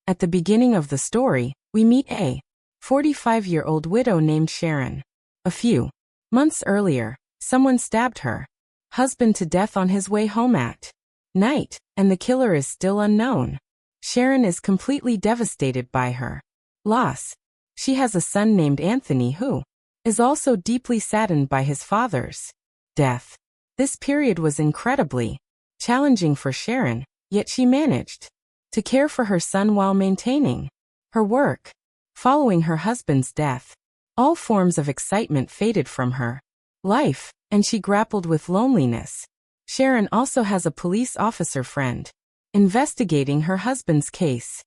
At the beginning of the story, we meet a 45-year-old widow named Sharon. A few months earlier, someone stabbed her husband to death on his way home at night, and the killer is still unknown. Sharon is completely devastated by her loss. She has a son named Anthony who is also deeply saddened by his father's death. This period was incredibly challenging for Sharon, yet she managed to care for her son while maintaining her work. Following her husband's death, all forms of excitement faded from her life, and she grappled with loneliness. Sharon also has a police officer friend investigating her husband's case.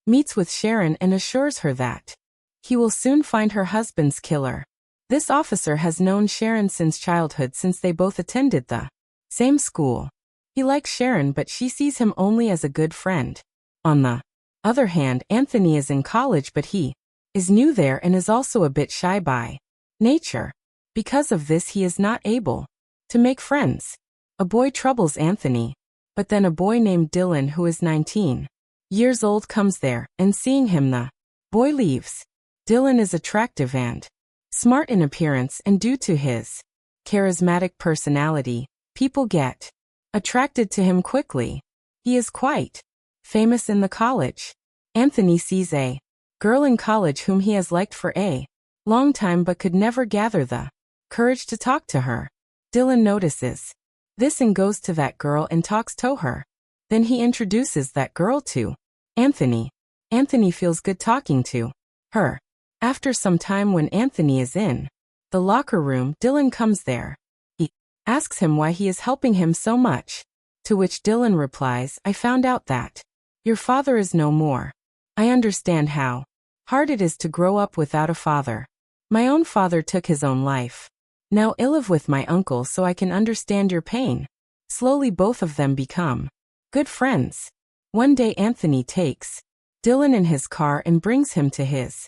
Meets with Sharon and assures her that he will soon find her husband's killer. This officer has known Sharon since childhood, since they both attended the same school. He likes Sharon, but she sees him only as a good friend. On the other hand, Anthony is in college, but he is new there and is also a bit shy by nature. Because of this, he is not able to make friends. A boy troubles Anthony, but then a boy named Dylan, who is 19 years old, comes there, and seeing him, the boy leaves. Dylan is attractive and smart in appearance, and due to his charismatic personality, people get attracted to him quickly. He is quite famous in the college. Anthony sees a girl in college whom he has liked for a long time but could never gather the courage to talk to her. Dylan notices this and goes to that girl and talks to her. Then he introduces that girl to Anthony. Anthony feels good talking to her. After some time, when Anthony is in the locker room, Dylan comes there. He asks him why he is helping him so much, to which Dylan replies, "I found out that your father is no more. I understand how hard it is to grow up without a father. My own father took his own life. Now I live with my uncle, so I can understand your pain." Slowly both of them become good friends. One day Anthony takes Dylan in his car and brings him to his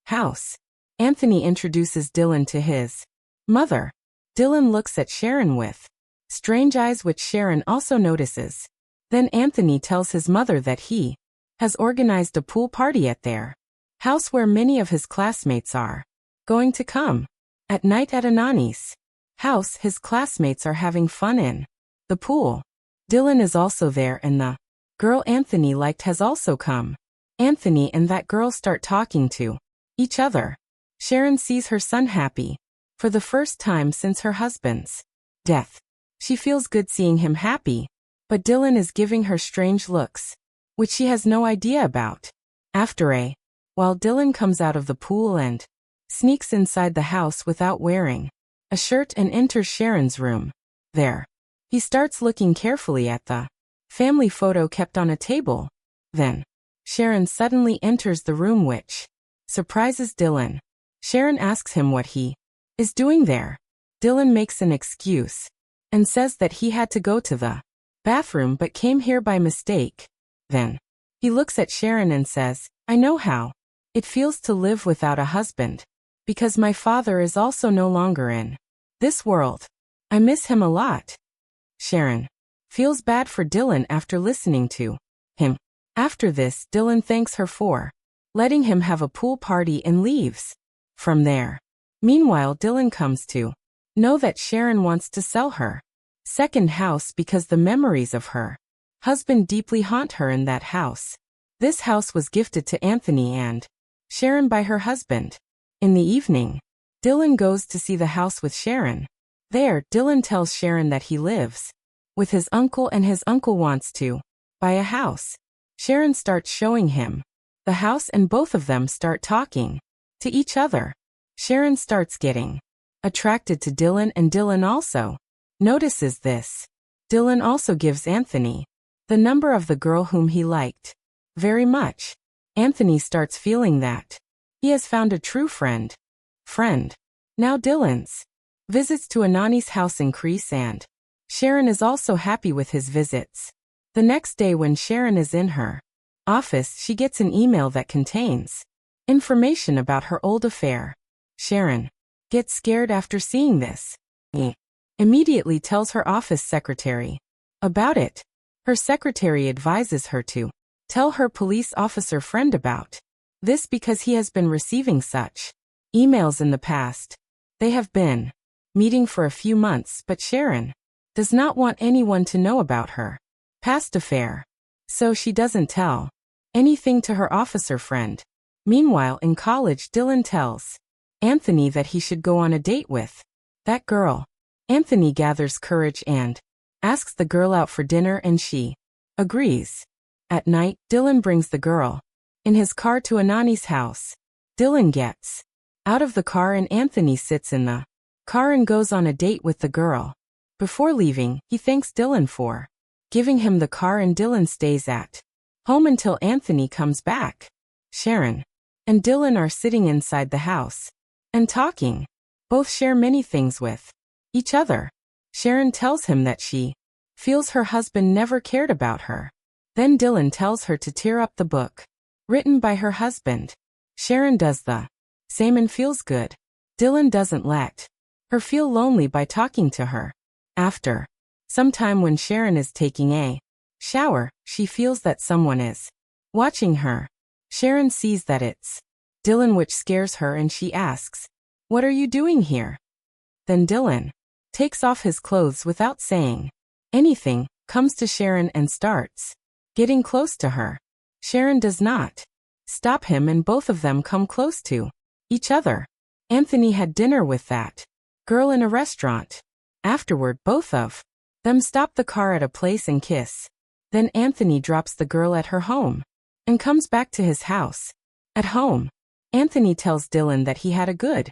house. Anthony introduces Dylan to his mother. Dylan looks at Sharon with strange eyes, which Sharon also notices. Then Anthony tells his mother that he has organized a pool party at their house where many of his classmates are going to come. At night at Anani's house, his classmates are having fun in the pool. Dylan is also there, and the girl Anthony liked has also come. Anthony and that girl start talking to each other. Sharon sees her son happy for the first time since her husband's death. She feels good seeing him happy, but Dylan is giving her strange looks, which she has no idea about. After a while, Dylan comes out of the pool and sneaks inside the house without wearing a shirt and enters Sharon's room. There, he starts looking carefully at the family photo kept on a table. Then, Sharon suddenly enters the room, which surprises Dylan. Sharon asks him what he is doing there. Dylan makes an excuse and says that he had to go to the bathroom but came here by mistake. Then, he looks at Sharon and says, "I know how it feels to live without a husband, because my father is also no longer in this world. I miss him a lot." Sharon feels bad for Dylan after listening to him. After this, Dylan thanks her for letting him have a pool party and leaves from there. Meanwhile, Dylan comes to know that Sharon wants to sell her second house because the memories of her husband deeply haunt her in that house. This house was gifted to Anthony and Sharon by her husband. In the evening, Dylan goes to see the house with Sharon. There, Dylan tells Sharon that he lives with his uncle and his uncle wants to buy a house. Sharon starts showing him the house and both of them start talking to each other. Sharon starts getting attracted to Dylan and Dylan also notices this. Dylan also gives Anthony the number of the girl whom he liked very much. Anthony starts feeling that he has found a true friend. Now Dylan's visits to Anani's house increase and Sharon is also happy with his visits. The next day when Sharon is in her office, she gets an email that contains information about her old affair. Sharon gets scared after seeing this. He immediately tells her office secretary about it. Her secretary advises her to tell her police officer friend about this because he has been receiving such emails in the past. They have been meeting for a few months, but Sharon does not want anyone to know about her past affair, so she doesn't tell anything to her officer friend. Meanwhile, in college, Dylan tells Anthony that he should go on a date with that girl. Anthony gathers courage and asks the girl out for dinner, and she agrees. At night, Dylan brings the girl in his car to Anani's house. Dylan gets out of the car and Anthony sits in the car and goes on a date with the girl. Before leaving, he thanks Dylan for giving him the car, and Dylan stays at home until Anthony comes back. Sharon and Dylan are sitting inside the house and talking. Both share many things with each other. Sharon tells him that she feels her husband never cared about her. Then Dylan tells her to tear up the book written by her husband. Sharon does the same and feels good. Dylan doesn't let her feel lonely by talking to her. After some time, when Sharon is taking a shower, she feels that someone is watching her. Sharon sees that it's Dylan, which scares her, and she asks, "What are you doing here?" Then Dylan takes off his clothes without saying anything, comes to Sharon and starts getting close to her. Sharon does not stop him, and both of them come close to each other. Anthony had dinner with that girl in a restaurant. Afterward, both of them stop the car at a place and kiss. Then Anthony drops the girl at her home and comes back to his house. At home, Anthony tells Dylan that he had a good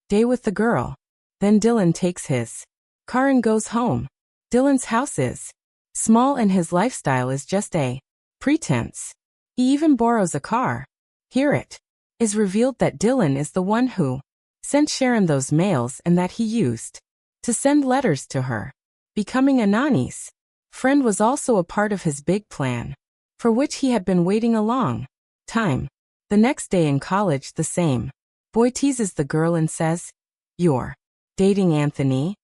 day with the girl. Then Dylan takes his car and goes home. Dylan's house is small and his lifestyle is just a pretense. He even borrows a car. Here it is revealed that Dylan is the one who sent Sharon those mails and that he used to send letters to her. Becoming Anani's friend was also a part of his big plan, for which he had been waiting a long time. The next day in college, the same boy teases the girl and says, "You're dating Anthony?"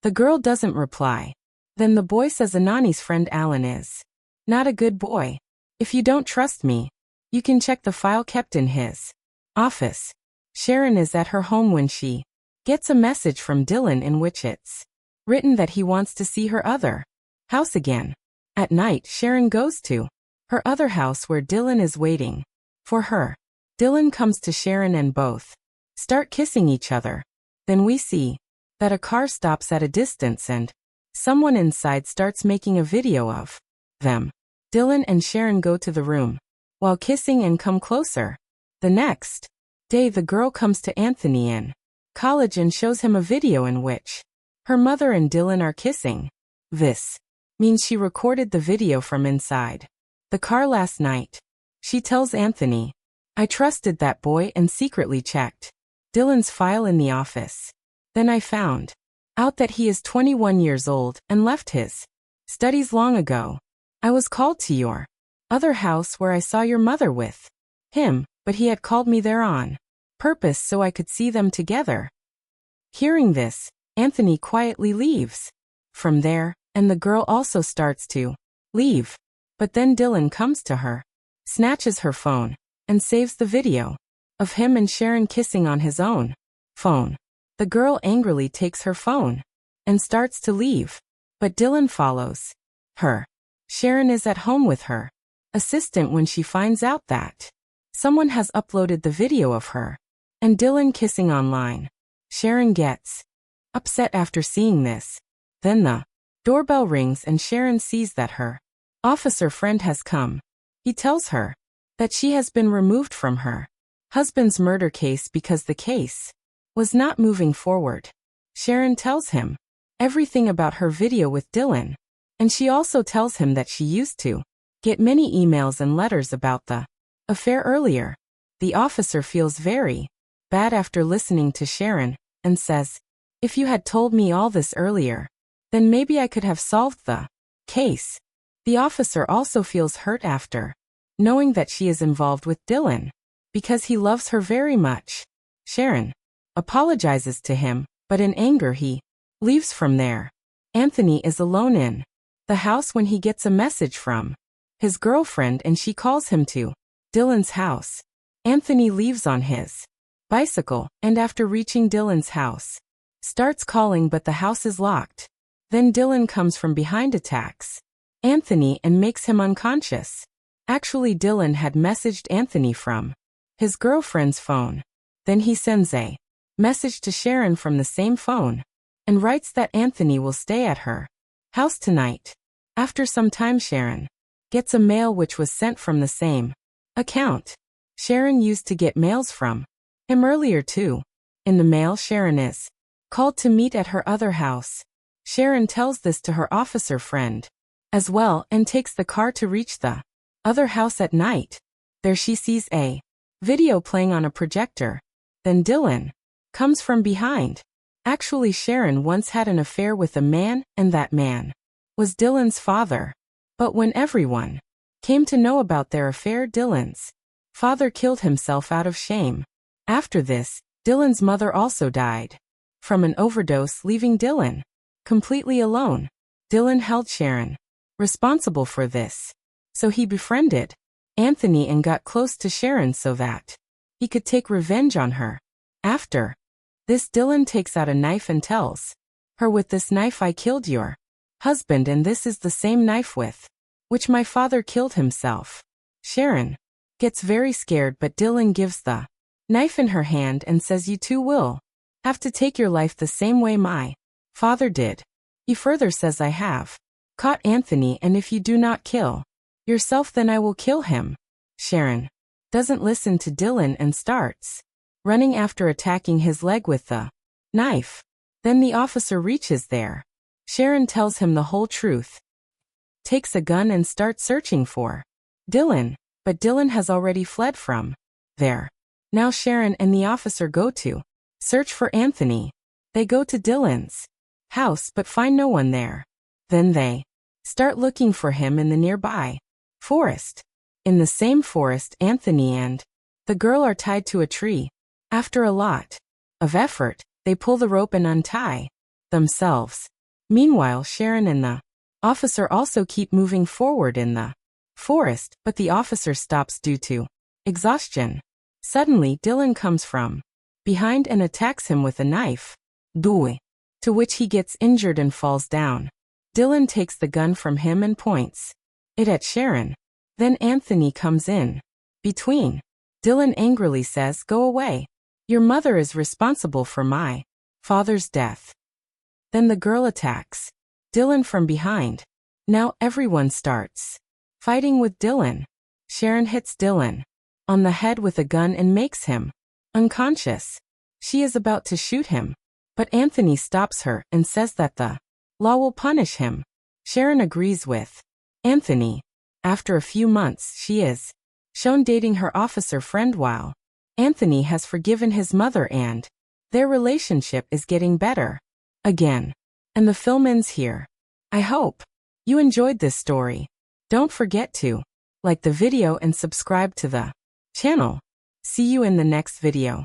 The girl doesn't reply. Then the boy says Anani's friend Alan is not a good boy. "If you don't trust me, you can check the file kept in his office." Sharon is at her home when she gets a message from Dylan in which it's written that he wants to see her other house again. At night, Sharon goes to her other house where Dylan is waiting for her. Dylan comes to Sharon and both start kissing each other. Then we see that a car stops at a distance and someone inside starts making a video of them. Dylan and Sharon go to the room while kissing and come closer. The next day, the girl comes to Anthony in college and shows him a video in which her mother and Dylan are kissing. This means she recorded the video from inside the car last night. She tells Anthony, "I trusted that boy and secretly checked Dylan's file in the office. Then I found out that he is 21 years old and left his studies long ago. I was called to your other house where I saw your mother with him, but he had called me there on purpose so I could see them together." Hearing this, Anthony quietly leaves from there, and the girl also starts to leave. But then Dylan comes to her, snatches her phone, and saves the video of him and Sharon kissing on his own phone. The girl angrily takes her phone and starts to leave, but Dylan follows her. Sharon is at home with her assistant when she finds out that someone has uploaded the video of her and Dylan kissing online. Sharon gets upset after seeing this. Then the doorbell rings and Sharon sees that her officer friend has come. He tells her that she has been removed from her husband's murder case because the case was not moving forward. Sharon tells him everything about her video with Dylan, and she also tells him that she used to get many emails and letters about the affair earlier. The officer feels very bad after listening to Sharon and says, "If you had told me all this earlier, then maybe I could have solved the case." The officer also feels hurt after knowing that she is involved with Dylan because he loves her very much. Sharon apologizes to him, but in anger he leaves from there. Anthony is alone in the house when he gets a message from his girlfriend, and she calls him to Dylan's house. Anthony leaves on his bicycle, and after reaching Dylan's house, starts calling, but the house is locked. Then Dylan comes from behind, attacks Anthony and makes him unconscious. Actually, Dylan had messaged Anthony from his girlfriend's phone. Then he sends a message to Sharon from the same phone and writes that Anthony will stay at her house tonight. After some time, Sharon gets a mail which was sent from the same account Sharon used to get mails from him earlier too. In the mail, Sharon is called to meet at her other house. Sharon tells this to her officer friend as well and takes the car to reach the other house at night. There she sees a video playing on a projector. Then Dylan comes from behind. Actually, Sharon once had an affair with a man, and that man was Dylan's father. But when everyone came to know about their affair, Dylan's father killed himself out of shame. After this, Dylan's mother also died from an overdose, leaving Dylan completely alone. Dylan held Sharon responsible for this, so he befriended Anthony and got close to Sharon so that he could take revenge on her. After this, Dylan takes out a knife and tells her, "With this knife I killed your husband, and this is the same knife with which my father killed himself." Sharon gets very scared, but Dylan gives the knife in her hand and says, "You too will have to take your life the same way my father did." He further says, "I have caught Anthony, and if you do not kill yourself, then I will kill him." Sharon doesn't listen to Dylan and starts running after, attacking his leg with the knife. Then the officer reaches there. Sharon tells him the whole truth, takes a gun and starts searching for Dylan, but Dylan has already fled from there. Now Sharon and the officer go to search for Anthony. They go to Dylan's house but find no one there. Then they start looking for him in the nearby forest. In the same forest, Anthony and the girl are tied to a tree. After a lot of effort, they pull the rope and untie themselves. Meanwhile, Sharon and the officer also keep moving forward in the forest, but the officer stops due to exhaustion. Suddenly, Dylan comes from behind and attacks him with a knife, to which he gets injured and falls down. Dylan takes the gun from him and points it at Sharon. Then Anthony comes in between. Dylan angrily says, "Go away. Your mother is responsible for my father's death." Then the girl attacks Dylan from behind. Now everyone starts fighting with Dylan. Sharon hits Dylan on the head with a gun and makes him unconscious. She is about to shoot him, but Anthony stops her and says that the law will punish him. Sharon agrees with Anthony. After a few months, she is shown dating her officer friend while Anthony has forgiven his mother and their relationship is getting better again. And the film ends here. I hope you enjoyed this story. Don't forget to like the video and subscribe to the channel. See you in the next video.